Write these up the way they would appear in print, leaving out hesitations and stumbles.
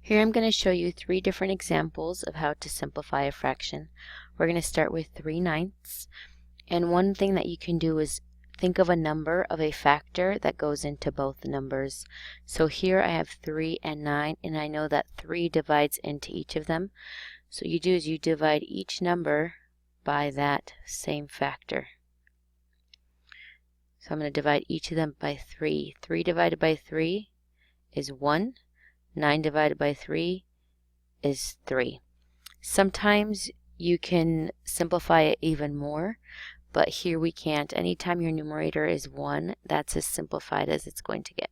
Here I'm going to show you 3 different examples of how to simplify a fraction. We're going to start with 3/9. And one thing that you can do is think of a number of a factor that goes into both numbers. So here I have 3 and 9, and I know that 3 divides into each of them. So what you do is you divide each number by that same factor. So I'm going to divide each of them by 3. 3 divided by 3 is 1. 9 divided by 3 is 3. Sometimes you can simplify it even more, but here we can't. Anytime your numerator is 1, that's as simplified as it's going to get.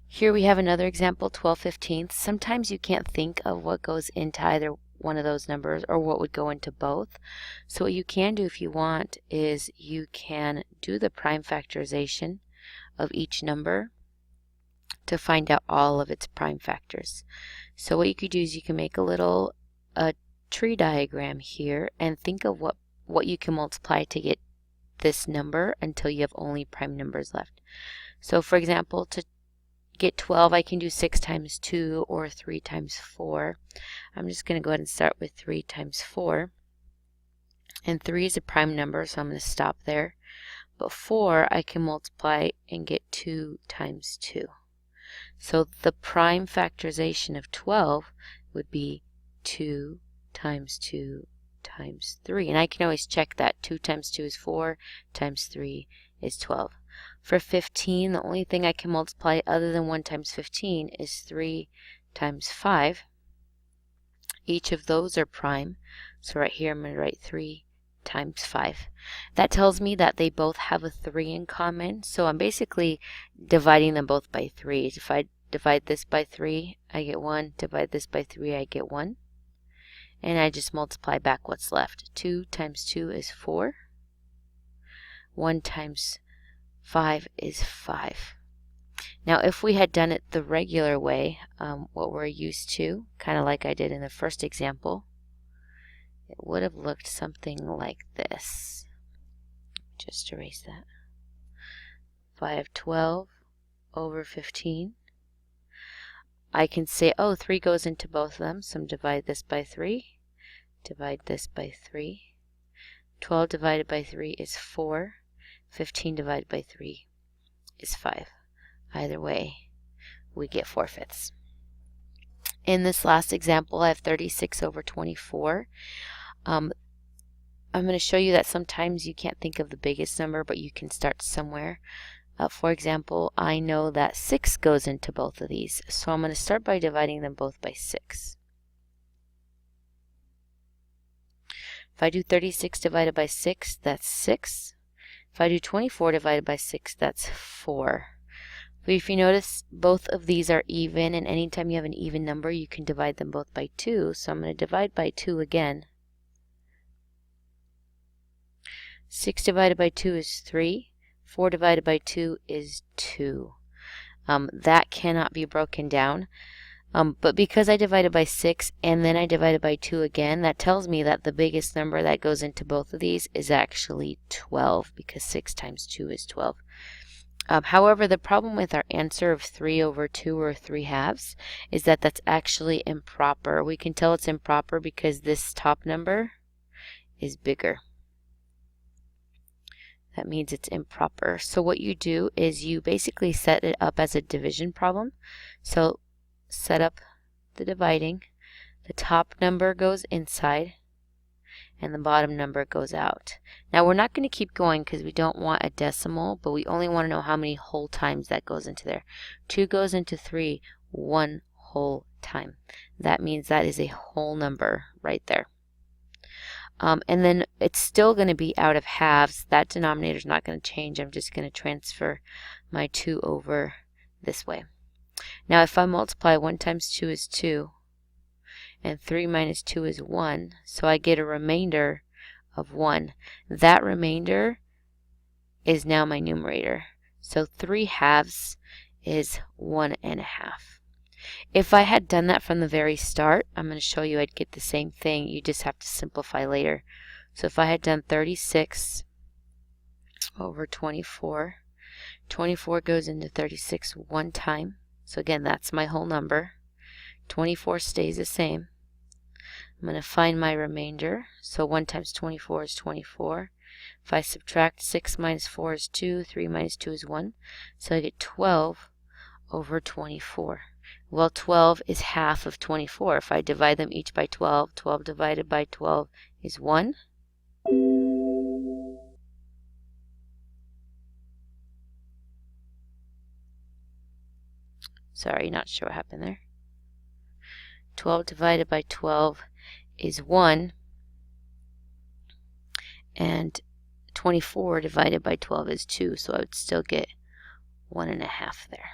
Here we have another example, 12/15. Sometimes you can't think of what goes into either one of those numbers or what would go into both. So what you can do if you want is you can do the prime factorization of each number to find out all of its prime factors. So what you could do is you can make a tree diagram here and think of what you can multiply to get this number until you have only prime numbers left. So for example, to get 12, I can do 6 times 2 or 3 times 4. I'm just going to go ahead and start with 3 times 4. And 3 is a prime number, so I'm going to stop there. But 4 I can multiply and get 2 times 2. So the prime factorization of 12 would be 2 times 2 times 3. And I can always check that. 2 times 2 is 4, times 3 is 12. For 15, the only thing I can multiply other than 1 times 15 is 3 times 5. Each of those are prime. So right here I'm going to write 3 times 5. That tells me that they both have a 3 in common. So I'm basically dividing them both by 3. If I divide this by 3, I get 1. Divide this by 3, I get 1. And I just multiply back what's left. 2 times 2 is 4. 1 times 5 is 5. Now if we had done it the regular way, what we're used to, kind of like I did in the first example, it would have looked something like this. Just erase that. 5/12 over 15. I can say, oh, 3 goes into both of them, so I'm divide this by 3. Divide this by 3. 12 divided by 3 is 4. 15 divided by 3 is 5. Either way, we get 4/5. In this last example, I have 36 over 24. I'm going to show you that sometimes you can't think of the biggest number, but you can start somewhere. For example, I know that 6 goes into both of these, so I'm going to start by dividing them both by 6. If I do 36 divided by 6, that's 6. If I do 24 divided by 6, that's 4. But if you notice, both of these are even, and anytime you have an even number, you can divide them both by 2. So I'm going to divide by 2 again. 6 divided by 2 is 3. 4 divided by 2 is 2. That cannot be broken down. But because I divided by 6 and then I divided by 2 again, that tells me that the biggest number that goes into both of these is actually 12, because 6 times 2 is 12. However, the problem with our answer of 3 over 2 or 3/2 is that that's actually improper. We can tell it's improper because this top number is bigger. That means it's improper. So what you do is you basically set it up as a division problem. So set up the dividing. The top number goes inside and the bottom number goes out. Now we're not going to keep going because we don't want a decimal, but we only want to know how many whole times that goes into there. 2 goes into 3 1 whole time. That means that is a whole number right there. And then it's still going to be out of halves. That denominator is not going to change. I'm just going to transfer my 2 over this way. Now if I multiply, 1 times 2 is 2, and 3 minus 2 is 1, so I get a remainder of 1. That remainder is now my numerator. So 3/2 is 1 1/2. If I had done that from the very start, I'm going to show you I'd get the same thing. You just have to simplify later. So if I had done 36 over 24, 24 goes into 36 one time. So again, that's my whole number. 24 stays the same. I'm going to find my remainder. So 1 times 24 is 24. If I subtract 6 minus 4 is 2, 3 minus 2 is 1. So I get 12 over 24. Well, 12 is half of 24. If I divide them each by 12, 12 divided by 12 is 1. Sorry, not sure what happened there. 12 divided by 12 is 1. And 24 divided by 12 is 2. So I would still get 1.5 there.